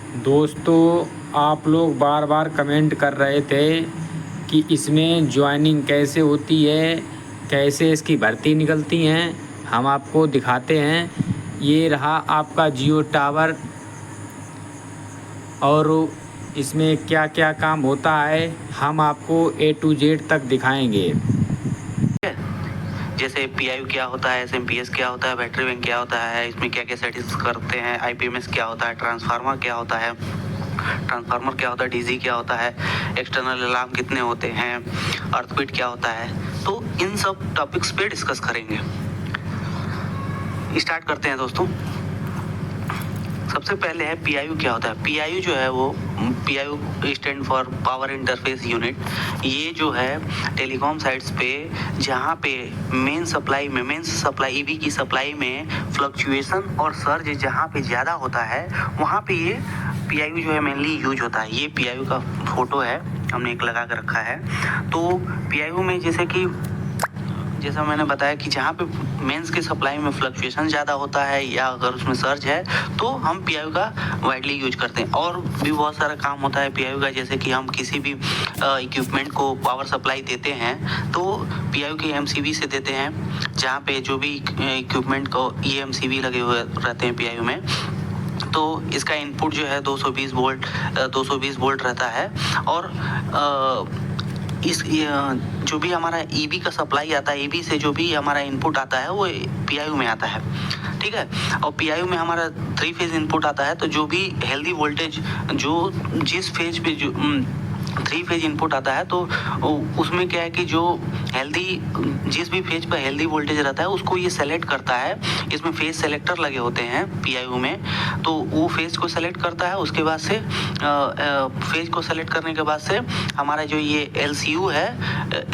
दोस्तों, आप लोग बार बार कमेंट कर रहे थे कि इसमें ज्वाइनिंग कैसे होती है, कैसे इसकी भर्ती निकलती हैं। हम आपको दिखाते हैं। ये रहा आपका जियो टावर और इसमें क्या क्या काम होता है हम आपको A to Z तक दिखाएंगे। जैसे पीआईयू क्या होता है, एसएमपीएस क्या होता है, बैटरी बैंक क्या होता है, इसमें क्या क्या सेटिंग्स करते हैं, आईपीएमएस क्या होता है, ट्रांसफार्मर क्या होता है, डीजी क्या होता है, एक्सटर्नल अलार्म कितने होते हैं, अर्थक्वेक क्या होता है, तो इन सब टॉपिक्स पे डिस्कस करेंगे। स्टार्ट करते हैं दोस्तों। सबसे पहले है पीआईयू क्या होता है। पीआईयू जो है वो PIU stand for power interface unit. ये जो है टेलीकॉम साइट्स पे जहाँ पे मेन सप्लाई ईबी की सप्लाई में फ्लक्चुएशन और सर्ज जहाँ पे ज़्यादा होता है वहाँ पे ये पीआईयू जो है मेनली यूज होता है। ये पीआईयू का फोटो है, हमने एक लगा कर रखा है। तो पीआईयू में जैसा मैंने बताया कि जहाँ पे मेंस के सप्लाई में फ्लक्चुएशन ज़्यादा होता है या अगर उसमें सर्ज है तो हम पीआईयू का वाइडली यूज करते हैं। और भी बहुत सारा काम होता है पीआईयू का, जैसे कि हम किसी भी इक्विपमेंट को पावर सप्लाई देते हैं तो पीआईयू के एमसीबी से देते हैं, जहाँ पे जो भी इक्विपमेंट को ये एमसीबी लगे हुए रहते हैं पीआईयू में। तो इसका इनपुट जो है 220 वोल्ट रहता है। और जो भी हमारा ईबी का सप्लाई आता है, ईबी से जो भी हमारा इनपुट आता है वो पीआईयू में आता है, ठीक है। और पीआईयू में हमारा 3 फेज इनपुट आता है, तो जो भी हेल्दी वोल्टेज जो जिस फेज पे जो 3 फेज इनपुट आता है तो उसमें क्या है कि जो हेल्दी जिस भी फेज पर हेल्दी वोल्टेज रहता है उसको ये सेलेक्ट करता है। इसमें फेज सेलेक्टर लगे होते हैं पीआईयू में, तो वो फेज को सेलेक्ट करता है। उसके बाद से फेज को सेलेक्ट करने के बाद से हमारा जो ये एलसीयू है,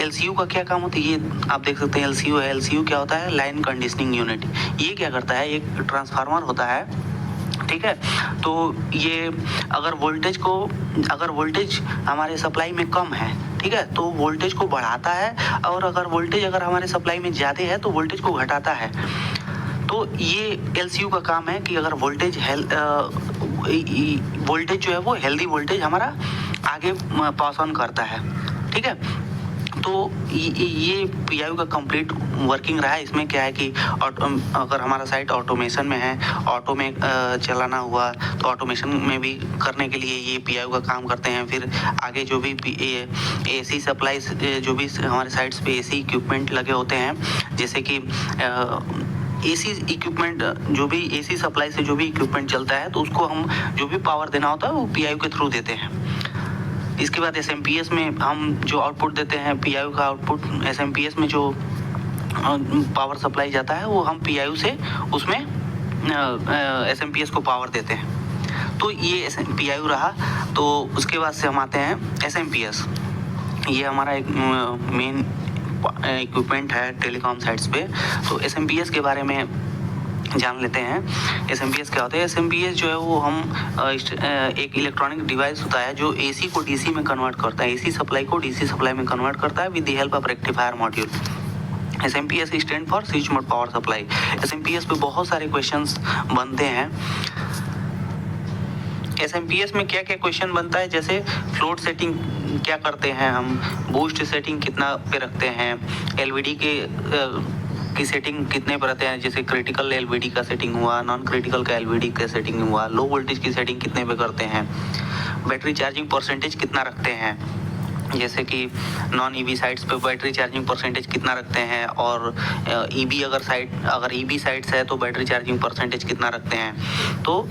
एलसीयू का क्या काम होता है ये आप देख सकते हैं। एलसीयू क्या होता है, लाइन कंडीशनिंग यूनिट। ये क्या करता है, एक ट्रांसफार्मर होता है, ठीक है। तो ये अगर वोल्टेज हमारे सप्लाई में कम है, ठीक है, तो वोल्टेज को बढ़ाता है। और अगर हमारे सप्लाई में ज़्यादा है तो वोल्टेज को घटाता है। तो ये एलसीयू का काम है कि अगर वोल्टेज जो है वो हेल्दी वोल्टेज हमारा आगे पास ऑन करता है, ठीक है। तो ये पीआईयू का कंप्लीट वर्किंग रहा है। इसमें क्या है कि अगर हमारा साइट ऑटोमेशन में है, ऑटो में चलाना हुआ तो ऑटोमेशन में भी करने के लिए ये पीआईयू का काम करते हैं। फिर आगे जो भी एसी सप्लाई, जो भी हमारे साइट्स पे एसी इक्विपमेंट लगे होते हैं, जैसे कि एसी इक्विपमेंट, जो भी एसी सप्लाई से जो भी इक्विपमेंट चलता है तो उसको हम जो भी पावर देना होता है वो पीआईयू के थ्रू देते हैं। इसके बाद एसएमपीएस में हम जो आउटपुट देते हैं, पीआईयू का आउटपुट एसएमपीएस में जो पावर सप्लाई जाता है वो हम पीआईयू से उसमें एसएमपीएस को पावर देते हैं। तो ये पीआईयू रहा। तो उसके बाद से हम आते हैं एसएमपीएस। ये हमारा एक मेन इक्विपमेंट है टेलीकॉम साइट्स पे। तो एसएमपीएस के बारे में जान लेते हैं। एसएमपीएस क्या होता है। एसएमपीएस जो है वो हम एक इलेक्ट्रॉनिक डिवाइस होता है जो एसी को डीसी में कन्वर्ट करता है, एसी सप्लाई को डीसी सप्लाई में कन्वर्ट करता है with the help of rectifier module. SMPS stand for switch mode power supply. SMPS पे बहुत सारे क्वेश्चंस बनते हैं। एसएमपीएस में क्या क्या क्वेश्चन बनता है, जैसे फ्लोट सेटिंग क्या करते हैं हम, बूस्ट सेटिंग कितना पे रखते हैं, एलवीडी की सेटिंग कितने पर रहते हैं, जैसे क्रिटिकल एलवीडी का सेटिंग हुआ, नॉन क्रिटिकल का एलवीडी का सेटिंग हुआ, लो वोल्टेज की सेटिंग कितने पे करते हैं, बैटरी चार्जिंग परसेंटेज कितना रखते हैं, जैसे कि नॉन ईबी साइट्स पे बैटरी चार्जिंग परसेंटेज कितना रखते हैं, और ईबी अगर ईबी साइट्स है तो बैटरी चार्जिंग परसेंटेज कितना रखते हैं। तो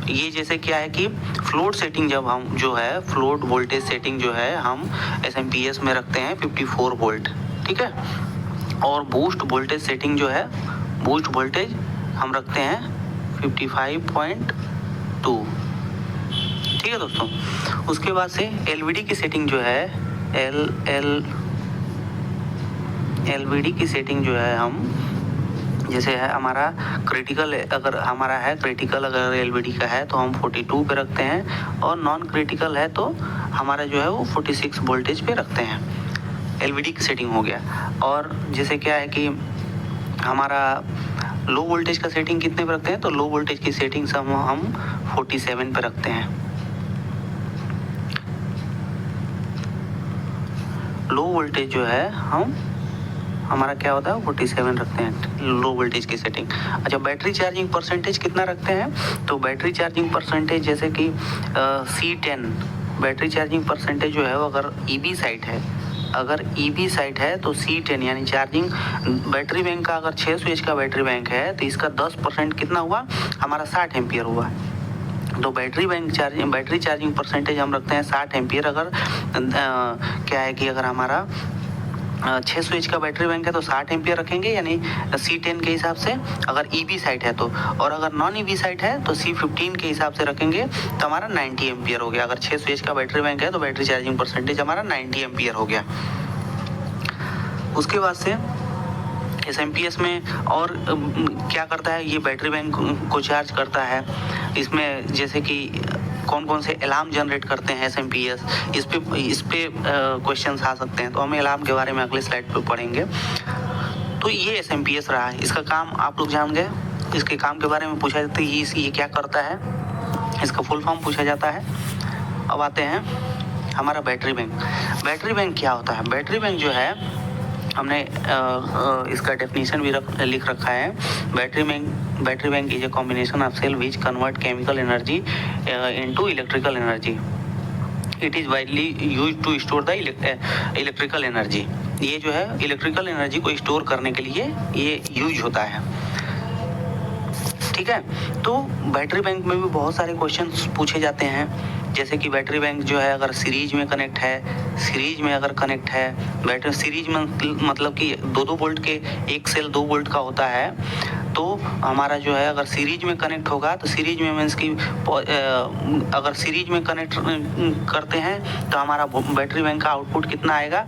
ये जैसे क्या है कि फ्लोट सेटिंग जब हम जो है फ्लोट वोल्टेज सेटिंग जो है हम एसएमपीएस में रखते हैं 54 वोल्ट, ठीक है। और बूस्ट वोल्टेज सेटिंग जो है, बूस्ट वोल्टेज हम रखते हैं 55.2, ठीक है दोस्तों। उसके बाद से एलवीडी की सेटिंग जो है एलवीडी की सेटिंग जो है हम, जैसे है हमारा क्रिटिकल, अगर एलवीडी का है तो हम 42 पे रखते हैं, और नॉन क्रिटिकल है तो हमारा जो है वो 46 वोल्टेज पे रखते हैं। एलवीडी की सेटिंग हो गया। और जैसे क्या है कि हमारा लो वोल्टेज का सेटिंग कितने पे रखते हैं, तो लो वोल्टेज की सेटिंग हम 47 पे रखते हैं, लो वोल्टेज जो है हमारा क्या होता है 47 रखते हैं लो वोल्टेज की सेटिंग। अच्छा, बैटरी चार्जिंग परसेंटेज कितना रखते हैं? तो बैटरी चार्जिंग परसेंटेज जैसे कि C10 बैटरी चार्जिंग परसेंटेज जो है वो अगर EV साइट है, अगर EV साइट है तो C10 यानी चार्जिंग बैटरी बैंक का अगर 600 एच का बैटरी बैंक है तो इसका 10% कितना हुआ? हमारा 60 एम्पियर हुआ। तो बैटरी चार्जिंग परसेंटेज हम रखते हैं 60 एम्पियर। अगर क्या है कि अगर हमारा 600 एच का बैटरी बैंक है तो 60 एम्पियर रखेंगे यानी C10 के हिसाब से, अगर EV साइट है तो। और अगर नॉन EV साइट है तो C15 के हिसाब से रखेंगे तो हमारा 90 एम्पियर हो गया। अगर 600 एच का बैटरी बैंक है तो बैटरी चार्जिंग परसेंटेज हमारा 90 एम्पियर हो गया। उसके बाद से SMPS में और क्या करता है, ये बैटरी बैंक को चार्ज करता है। इसमें जैसे कि कौन कौन से अलार्म जनरेट करते हैं SMPS, इस पे क्वेश्चंस आ सकते हैं, तो हम अलार्म के बारे में अगले स्लाइड पे पढ़ेंगे। तो ये SMPS रहा है, इसका काम आप लोग जान गए। इसके काम के बारे में पूछा जाता है ये क्या करता है, इसका फुल फॉर्म पूछा जाता है। अब आते हैं हमारा बैटरी बैंक। बैटरी बैंक क्या होता है? बैटरी बैंक जो है हमने इसका डेफिनेशन भी लिख रखा है। Battery bank is a combination of cell which convert chemical energy into electrical energy. It is widely used to store the electrical energy. ये जो है इलेक्ट्रिकल एनर्जी को स्टोर करने के लिए ये यूज होता है, ठीक है। तो बैटरी बैंक में भी बहुत सारे क्वेश्चन पूछे जाते हैं, जैसे कि बैटरी बैंक जो है अगर सीरीज में कनेक्ट है, बैटरी सीरीज में मतलब कि 2-2 वोल्ट के एक सेल 2 वोल्ट का होता है। तो हमारा जो है अगर सीरीज में कनेक्ट होगा तो सीरीज में मीन्स की अगर सीरीज में कनेक्ट करते हैं तो हमारा बैटरी बैंक का आउटपुट कितना आएगा,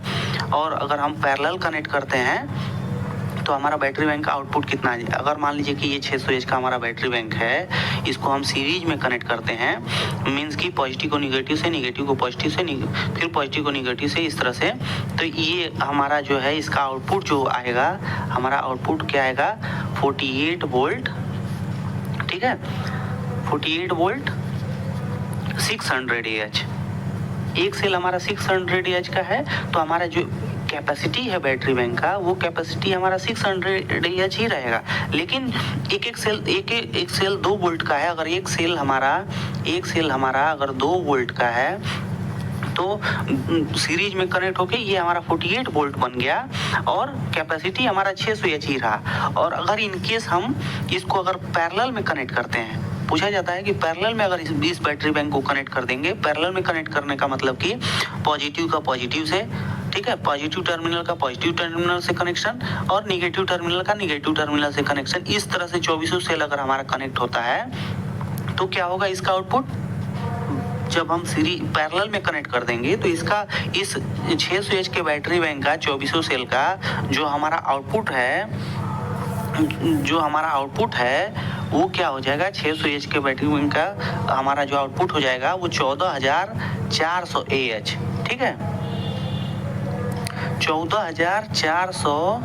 और अगर हम पैरेलल कनेक्ट करते हैं तो हमारा बैटरी बैंक का आउटपुट कितना है। अगर मान लीजिए कि ये 600 एच का हमारा बैटरी बैंक है, इसको हम सीरीज में कनेक्ट करते हैं, मीन्स कि पॉजिटिव को निगेटिव से, निगेटिव को पॉजिटिव से, फिर पॉजिटिव को निगेटिव से, इस तरह से। तो ये हमारा जो है इसका आउटपुट जो आएगा, हमारा आउटपुट क्या आएगा 48 वोल्ट, ठीक है, 48 वोल्ट 600 AH। एक सेल हमारा 600 AH का है, तो हमारा जो कैपेसिटी है बैटरी बैंक का, वो कैपेसिटी हमारा 600 AH ही रहेगा। लेकिन एक सेल 2 वोल्ट का है। अगर एक सेल हमारा अगर 2 वोल्ट का है तो सीरीज में कनेक्ट होके ये हमारा 48 वोल्ट बन गया और कैपेसिटी हमारा 600 AH ही रहा। और अगर इनकेस हम इसको अगर पैरेलल में कनेक्ट करते हैं, पूछा जाता है कि पैरेलल में अगर इस बैटरी बैंक को कनेक्ट कर देंगे, पैरेलल में कनेक्ट करने का मतलब कि पॉजिटिव का पॉजिटिव से, ठीक है, पॉजिटिव टर्मिनल का पॉजिटिव टर्मिनल से कनेक्शन और निगेटिव टर्मिनल का निगेटिव टर्मिनल से कनेक्शन, इस तरह से 24 सेल अगर हमारा कनेक्ट होता है तो क्या होगा इसका आउटपुट। जब हम सीरीज पैरेलल में कनेक्ट कर देंगे तो इसका इस 600 एच के बैटरी बैंक का 24 सेल का जो हमारा आउटपुट है वो क्या हो जाएगा, 600 एच के बैटरी बैंक का हमारा जो आउटपुट हो जाएगा वो 14,400 AH, ठीक है, 14,400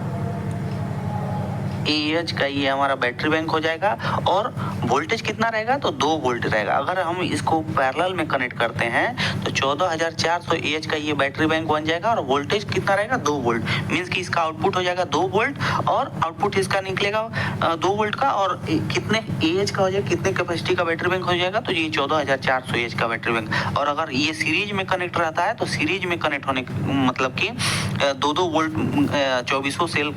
AH का ये हमारा बैटरी बैंक हो जाएगा। और वोल्टेज कितना रहेगा, तो 2 वोल्ट रहेगा। अगर हम इसको पैरेलल में कनेक्ट करते हैं तो 14,400 AH का ये बैटरी बैंक बन जाएगा और वोल्टेज कितना रहेगा 2 वोल्ट, मीन्स कि इसका आउटपुट हो जाएगा 2 वोल्ट और आउटपुट इसका निकलेगा 2 वोल्ट का, और कितने AH का हो जाएगा, कितने कैपेसिटी का बैटरी बैंक हो जाएगा, तो ये 14,400 AH का बैटरी बैंक। और अगर ये सीरीज में कनेक्ट रहता है तो सीरीज में कनेक्ट होने मतलब कि 2-2 वोल्ट 24 सेल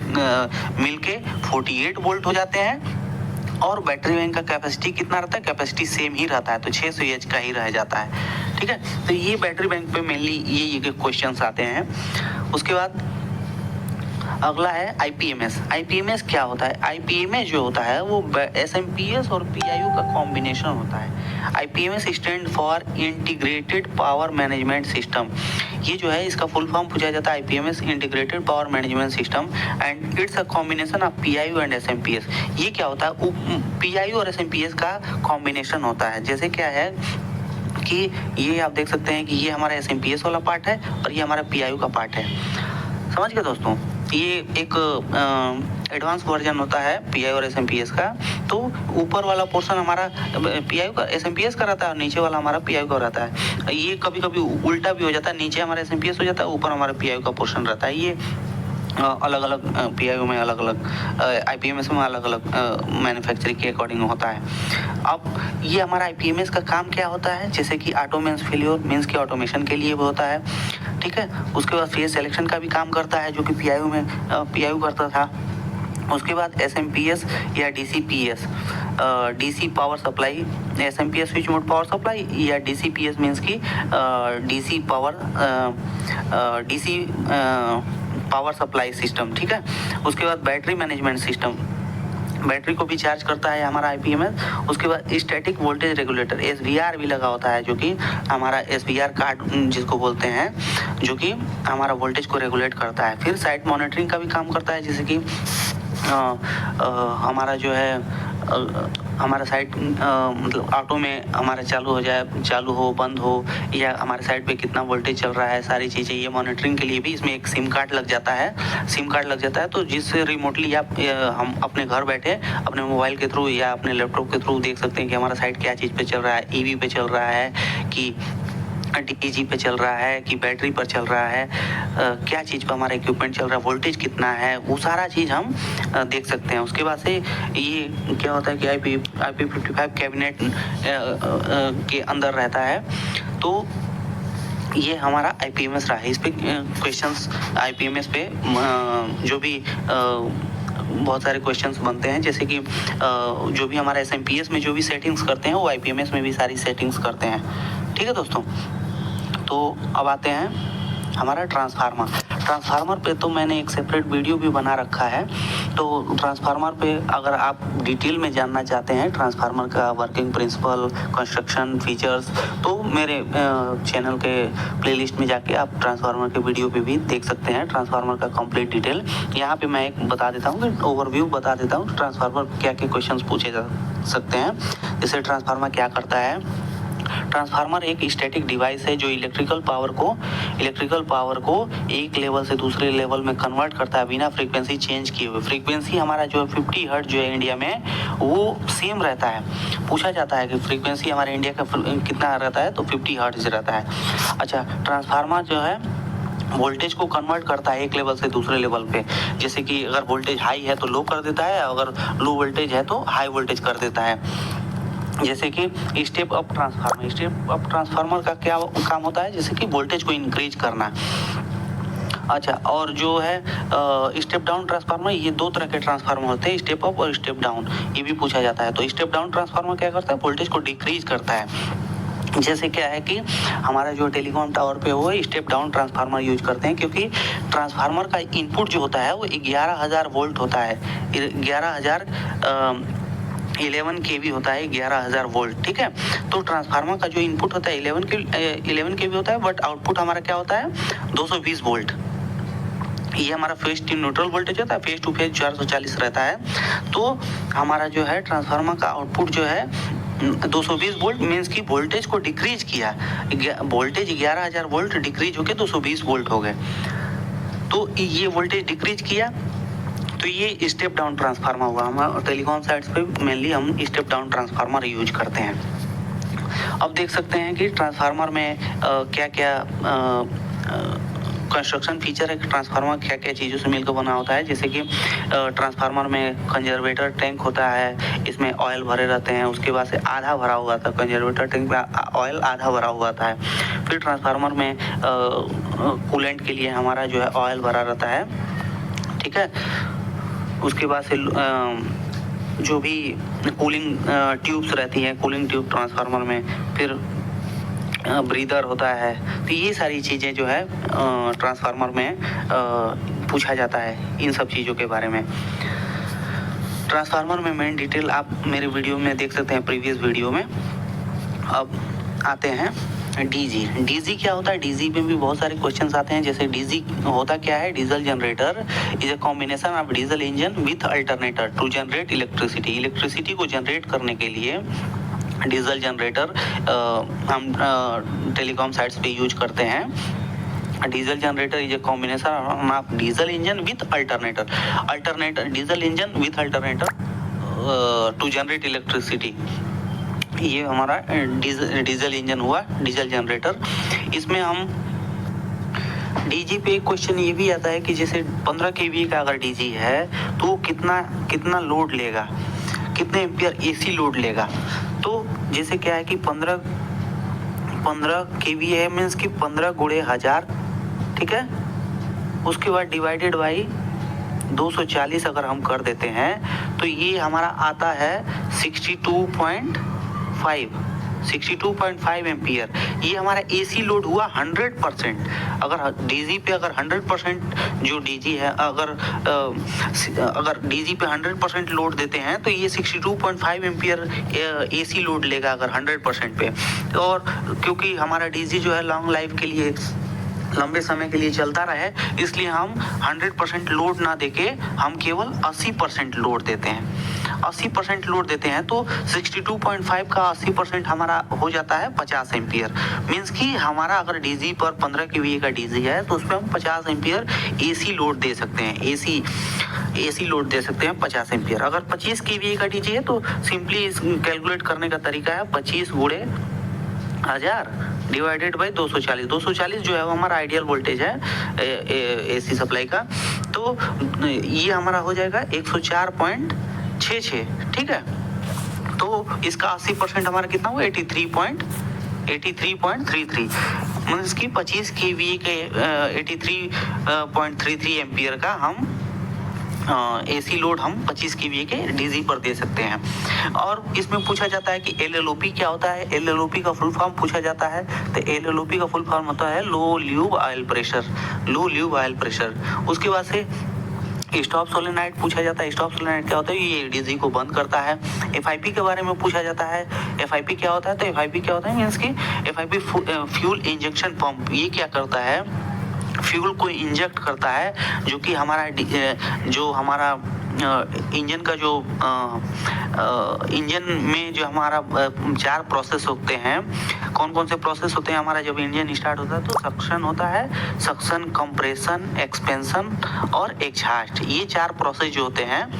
मिलके 48 वोल्ट हो जाते हैं। और बैटरी बैंक का कैपेसिटी कितना रहता है, कैपेसिटी सेम ही रहता है, तो 600 AH का ही रह जाता है, ठीक है। तो ये बैटरी बैंक पे मेनली ये क्वेश्चंस आते हैं। उसके बाद अगला है आईपीएमएस क्या होता है। आईपीएमएस जो होता है वो एसएमपीएस और पीआईयू का कॉम्बिनेशन होता है। IPMS stand for integrated power management system. ये जो है इसका फुल फॉर्म पूछा जाता है IPMS integrated power management system and it's a combination of PIU and SMPS. ये क्या होता है, पीआईयू और एसएमपीएस का कॉम्बिनेशन होता है। जैसे क्या है कि ये आप देख सकते हैं कि ये हमारा एसएमपीएस वाला पार्ट है और ये हमारा पीआईयू का पार्ट है। समझ गए दोस्तों, ये एक एडवांस वर्जन होता है पीआई और एसएमपीएस का। तो ऊपर वाला पोर्शन हमारा पीआईयू का एसएमपीएस का रहता है और नीचे वाला हमारा पीआईयू का रहता है। ये कभी कभी उल्टा भी हो जाता है, नीचे हमारा एसएमपीएस हो जाता है, ऊपर हमारा पीआईयू का पोर्शन रहता है। ये अलग अलग पीआईयू में अलग अलग, आईपीएमएस में अलग अलग मैन्युफैक्चरिंग के अकॉर्डिंग होता है। अब ये हमारा आईपीएमएस का काम क्या होता है, जैसे कि ऑटो मीन्स फेल्योर मीन्स के ऑटोमेशन के लिए भी होता है, ठीक है। उसके बाद फेज सिलेक्शन का भी काम करता है, जो कि पीआईयू में पीआईयू करता था। उसके बाद एसएमपीएस या DCPS, DC power supply, SMPS switch mode power supply, या डीसीपीएस मीन्स की डीसी पावर सप्लाई सिस्टम, ठीक है। उसके बाद बैटरी मैनेजमेंट सिस्टम, बैटरी को भी चार्ज करता है हमारा आईपीएमएस। उसके बाद स्टैटिक वोल्टेज रेगुलेटर एसवीआर भी लगा होता है, जो कि हमारा एसवीआर कार्ड जिसको बोलते हैं, जो कि हमारा वोल्टेज को रेगुलेट करता है। फिर साइट मॉनिटरिंग का भी काम करता है, जैसे कि हमारा जो है हमारा साइट मतलब ऑटो में हमारा चालू हो जाए, चालू हो बंद हो, या हमारे साइट पे कितना वोल्टेज चल रहा है, सारी चीज़ें ये मॉनिटरिंग के लिए भी इसमें एक सिम कार्ड लग जाता है। सिम कार्ड लग जाता है तो जिससे रिमोटली आप हम अपने घर बैठे अपने मोबाइल के थ्रू या अपने लैपटॉप के थ्रू देख सकते हैं कि हमारा साइट क्या चीज़ पे चल रहा है, ईवी पे चल रहा है कि डीजी पे चल रहा है कि बैटरी पर चल रहा है, क्या चीज़ पर हमारा इक्विपमेंट चल रहा है, वोल्टेज कितना है, वो सारा चीज़ हम देख सकते हैं। उसके बाद से ये क्या होता है कि IP55 कैबिनेट के अंदर रहता है। तो ये हमारा आईपीएमएस रहा है। इस पे क्वेश्चंस आईपीएमएस पे जो भी बहुत सारे क्वेश्चंस बनते हैं, जैसे कि जो भी हमारा एसएमपीएस में जो भी सेटिंग्स करते हैं वो आईपीएमएस में भी सारी सेटिंग्स करते हैं, ठीक है दोस्तों। तो अब आते हैं हमारा ट्रांसफार्मर पे तो मैंने एक सेपरेट वीडियो भी बना रखा है। तो ट्रांसफार्मर पे अगर आप डिटेल में जानना चाहते हैं ट्रांसफार्मर का वर्किंग प्रिंसिपल, कंस्ट्रक्शन फीचर्स, तो मेरे चैनल के प्लेलिस्ट में जाके आप ट्रांसफार्मर के वीडियो पे भी देख सकते हैं ट्रांसफार्मर का कंप्लीट डिटेल। यहाँ पे मैं एक बता देता हूँ, ओवरव्यू बता देता हूँ ट्रांसफार्मर क्या क्या क्वेश्चन पूछे जा सकते हैं। जैसे ट्रांसफार्मर क्या करता है। ट्रांसफार्मर एक स्टैटिक डिवाइस है जो इलेक्ट्रिकल पावर को एक लेवल से दूसरे लेवल में कन्वर्ट करता है बिना फ्रीक्वेंसी चेंज किए हुए। फ्रीक्वेंसी हमारा जो है 50 हर्ट्ज जो है इंडिया में वो सेम रहता है। पूछा जाता है कि फ्रीक्वेंसी हमारे इंडिया का कितना रहता है, तो 50 हर्ट्ज रहता है। अच्छा, ट्रांसफार्मर जो है वोल्टेज को कन्वर्ट करता है एक लेवल से दूसरे लेवल पे। जैसे कि अगर वोल्टेज हाई है तो लो कर देता है, अगर लो वोल्टेज है तो हाई वोल्टेज कर देता है। जैसे कि स्टेप अप ट्रांसफार्मर का क्या काम होता है, जैसे कि वोल्टेज को इंक्रीज करना। अच्छा, और जो है स्टेप डाउन ट्रांसफार्मर, ये दो तरह के ट्रांसफार्मर होते हैं, स्टेप अप और स्टेप डाउन, ये भी पूछा जाता है। तो स्टेप डाउन ट्रांसफार्मर क्या करता है, वोल्टेज को डिक्रीज करता है। जैसे क्या है कि हमारा जो टेलीकॉम टावर पे वो स्टेप डाउन ट्रांसफार्मर यूज करते हैं, क्योंकि ट्रांसफार्मर का इनपुट जो होता है वो 11,000 वोल्ट होता है। 11 केवी होता है, 11,000 वोल्ट, ठीक है। तो ट्रांसफार्मर का जो इनपुट होता है 11 केवी होता है, बट आउटपुट हमारा क्या होता है 220 वोल्ट। ये हमारा फेज टू न्यूट्रल वोल्टेज होता है, फेज टू फेज 440 रहता है। तो हमारा जो है ट्रांसफार्मर का आउटपुट जो है 220 वोल्ट मीन्स की वोल्टेज को डिक्रीज किया। वोल्टेज 11,000 वोल्ट डिक्रीज होकर 220 वोल्ट हो गए। तो ये वोल्टेज डिक्रीज किया, तो ये स्टेप डाउन ट्रांसफार्मर हुआ। हम टेलीकॉम साइट्स पे मेनली हम स्टेप डाउन ट्रांसफार्मर यूज करते हैं। अब देख सकते हैं कि ट्रांसफार्मर में क्या क्या कंस्ट्रक्शन फीचर है, ट्रांसफार्मर क्या क्या चीज़ों से मिलकर बना होता है। जैसे कि ट्रांसफार्मर में कंजर्वेटर टैंक होता है, इसमें ऑयल भरे रहते हैं। उसके बाद से आधा भरा हुआ था कंजर्वेटर टैंक में, ऑयल आधा भरा हुआ था। फिर ट्रांसफार्मर में कूलेंट के लिए हमारा जो है ऑयल भरा रहता है, ठीक है। उसके बाद से जो भी कूलिंग ट्यूब्स रहती हैं, कूलिंग ट्यूब ट्रांसफार्मर में, फिर ब्रीदर होता है। तो ये सारी चीज़ें जो है ट्रांसफार्मर में पूछा जाता है, इन सब चीज़ों के बारे में। ट्रांसफार्मर में मेन डिटेल आप मेरे वीडियो में देख सकते हैं, प्रीवियस वीडियो में। अब आते हैं डीजी क्या होता है। डीजी में भी बहुत सारे क्वेश्चंस आते हैं। जैसे डीजी होता क्या है, diesel generator is a combination of diesel engine with alternator to generate electricity को जनरेट करने के लिए डीजल जनरेटर हम टेलीकॉम साइट्स पे यूज करते हैं। Diesel generator is a combination of diesel engine with alternator. Diesel engine with alternator to generate electricity. ये हमारा डीजल इंजन हुआ, डीजल जनरेटर। इसमें हम डीजी पे एक क्वेश्चन ये भी आता है कि जैसे 15 kVA का अगर डीजी है तो कितना लोड लेगा, कितने एम्पियर एसी लोड लेगा। तो जैसे क्या है कि 15 kVA है, मीन्स कि 15 गुणे 1000, ठीक है। उसके बाद डिवाइडेड बाई 240 अगर हम कर देते हैं तो ये हमारा आता है 62.5 एम्पियर। ये हमारा एसी लोड हुआ 100%। अगर डीजी पे अगर 100% जो डीजी है, अगर डीजी पे 100% लोड देते हैं तो ये 62.5 एम्पियर एसी लोड लेगा अगर 100% पे। और क्योंकि हमारा डीजी जो है लॉन्ग लाइफ के लिए, लंबे समय के लिए चलता रहे, इसलिए हम 100% लोड ना देके हम केवल 80% लोड देते हैं। 80% लोड देते हैं तो 62.5 का 80% हमारा हो जाता है 50 एम्पियर। मीन्स कि हमारा अगर डीजी पर 15 kVA का डीजी है तो उसमें हम 50 एम्पियर एसी लोड दे सकते हैं। एसी लोड दे सकते हैं 50 एम्पियर। अगर 25 kVA का डीजी है तो सिंपली कैलकुलेट करने का तरीका है 25 गुणे 1000 डिवाइडेड बाई 240। 240 जो है वो हमारा आइडियल वोल्टेज है एसी सप्लाई का। तो ये हमारा हो जाएगा 104.66, ठीक है। तो इसका 80% हमारा कितना हुआ 83.33, मीन्स कि 25 kVA के 83.33 एम्पियर का हम एसी लोड हम 25 kVA के डीजी पर दे सकते हैं। और इसमें पूछा जाता है कि LLOP क्या होता है। LLOP का फुल फॉर्म पूछा जाता है तो LLOP का फुल फॉर्म होता है लो ल्यूब ऑयल प्रेशर, लो ल्यूब ऑयल प्रेशर। उसके बाद से स्टॉप सोलेनाइड पूछा जाता है। स्टॉप सोलेनाइड क्या होता है, ये डीजी को बंद करता है। FIP के बारे में पूछा जाता है। FIP क्या होता है, तो FIP क्या होता है मीन्स कि FIP फ्यूल इंजेक्शन पंप। ये क्या करता है, फ्यूल को इंजेक्ट करता है, जो कि हमारा इंजन का जो इंजन में जो हमारा 4 प्रोसेस होते हैं। कौन कौन से प्रोसेस होते हैं हमारा जब इंजन स्टार्ट होता है, तो सक्शन होता है, सक्शन, कंप्रेशन, एक्सपेंशन और एग्जॉस्ट। ये 4 प्रोसेस जो होते हैं,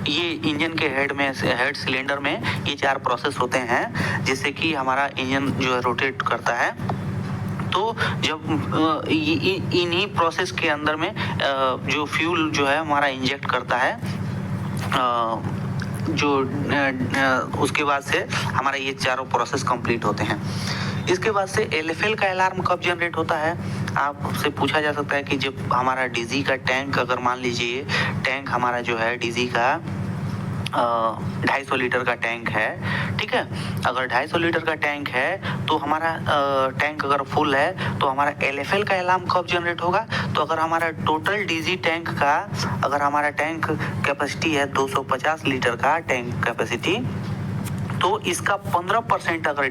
ये इंजन के हेड सिलेंडर में ये 4 प्रोसेस होते हैं, जिससे कि हमारा इंजन जो है रोटेट करता है। तो जब इन्हीं प्रोसेस के अंदर में जो फ्यूल जो है हमारा इंजेक्ट करता है, उसके बाद से हमारा ये चारों प्रोसेस कंप्लीट होते हैं। इसके बाद से LFL का अलार्म कब जनरेट होता है, आपसे पूछा जा सकता है कि जब हमारा डीजी का टैंक, अगर मान लीजिए टैंक हमारा जो है डीजी का 250 लीटर का टैंक है, ठीक है। अगर 250 लीटर का टैंक है तो हमारा टैंक अगर फुल है तो हमारा LFL का अलार्म कब जनरेट होगा, तो अगर हमारा टोटल डीजी टैंक का, अगर हमारा टैंक कैपेसिटी है 250 लीटर का टैंक कैपेसिटी, तो इसका 15% अगर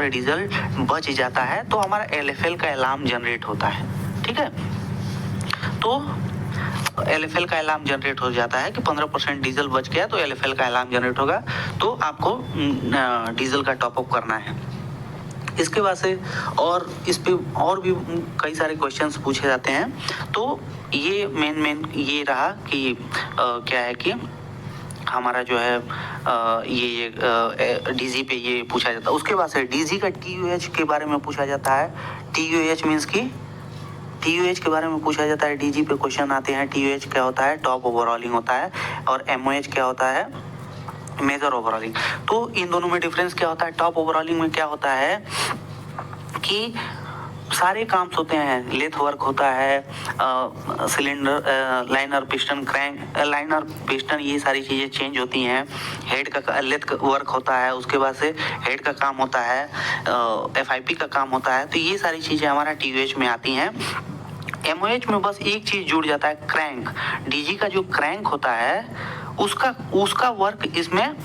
डीजल बच जाता है तो हमारा LFL का अलार्म जनरेट होता है, ठीक है। तो LFL का अलार्म जनरेट हो जाता है कि 15% डीजल बच गया तो LFL का अलार्म जनरेट होगा, तो आपको डीजल का टॉपअप करना है। इसके बाद से और इस पे और भी कई सारे क्वेश्चंस पूछे जाते हैं। तो ये मेन ये रहा कि क्या है कि हमारा जो है ये डीजी पे ये पूछा जाता है। उसके बाद से डीजी का TUH के बारे में पूछा जाता है। TUH मीन्स की TUH के बारे में पूछा जाता है। डीजी पे क्वेश्चन आते हैं। TUH क्या होता है, टॉप ओवरऑलिंग होता है, और MOH क्या होता है, मेजर ओवरऑलिंग। तो इन दोनों में डिफरेंस क्या होता है, टॉप ओवरऑलिंग में क्या होता है कि सारे काम होते हैं, लेथ वर्क होता है, cylinder, liner, piston, crank, liner, piston, ये सारी चीज़ें चेंज होती हैं। हेड का लेथ वर्क होता है, उसके बाद से हेड का काम होता है, FIP का काम होता है। तो ये सारी चीज़ें हमारा TUH में आती हैं। MOH में बस एक चीज़ जुड़ जाता है, क्रैंक। डीजी का जो क्रैंक होता है उसका वर्क इसमें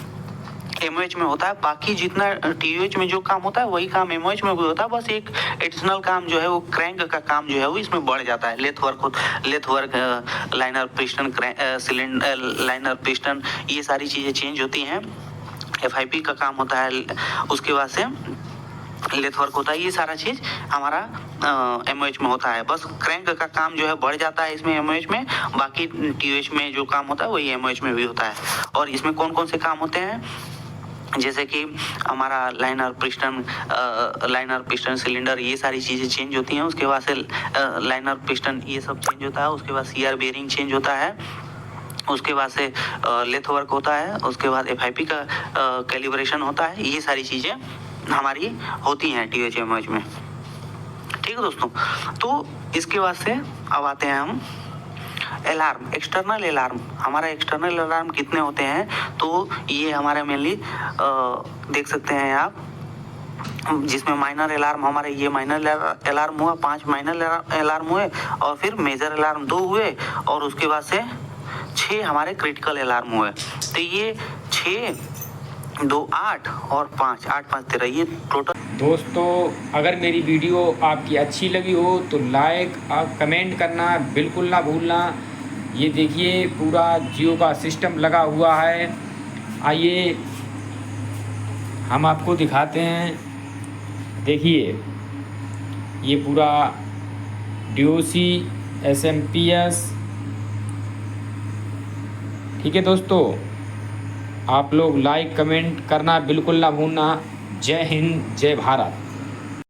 MOH में होता है। बाकी जितना TUH में जो काम होता है वही काम MOH में भी होता है। बस एक एडिशनल काम जो है वो क्रैंक का काम जो है वो इसमें बढ़ जाता है। Lathe work, liner, piston, cylinder, liner, piston, ये सारी चीज़ें चेंज होती हैं। FIP का काम होता है। उसके बाद से लेथ वर्क होता है, ये सारा चीज हमारा एमओएच में होता है। बस क्रैंक का काम जो है बढ़ जाता है इसमें एमओएच में, बाकी टीओएच में जो काम होता है वही एमओएच में भी होता है। और इसमें कौन कौन से काम होते हैं, जैसे कि हमारा लाइनर पिस्टन सिलेंडर ये सारी चीज़ें चेंज होती हैं। उसके बाद से लाइनर पिस्टन ये सब चेंज होता है। उसके बाद सीआर बेयरिंग चेंज होता है। उसके बाद से लेथ वर्क होता है। उसके बाद एफआईपी का कैलिब्रेशन होता है। ये सारी चीज़ें हमारी होती हैं टीओएच एमओएच में। ठीक है दोस्तों, तो इसके बाद से अब आते हैं हम अलार्म, एक्सटर्नल अलार्म। हमारा एक्सटर्नल अलार्म कितने होते हैं, तो ये हमारे मेनली देख सकते हैं आप, जिसमें माइनर अलार्म हमारे ये माइनर अलार्म हुआ, 5 माइनर अलार्म हुए, और फिर मेजर अलार्म 2 हुए, और उसके बाद से 6 हमारे क्रिटिकल अलार्म हुए। तो ये 6, 2, 8 और 5, 8, 5, 13 ये टोटल। दोस्तों अगर मेरी वीडियो आपकी अच्छी लगी हो तो लाइक और कमेंट करना बिल्कुल ना भूलना। ये देखिए पूरा जियो का सिस्टम लगा हुआ है। आइए हम आपको दिखाते हैं। देखिए ये पूरा डीओसी एसएमपीएस। ठीक है दोस्तों, आप लोग लाइक कमेंट करना बिल्कुल ना भूलना। जय हिंद, जय भारत।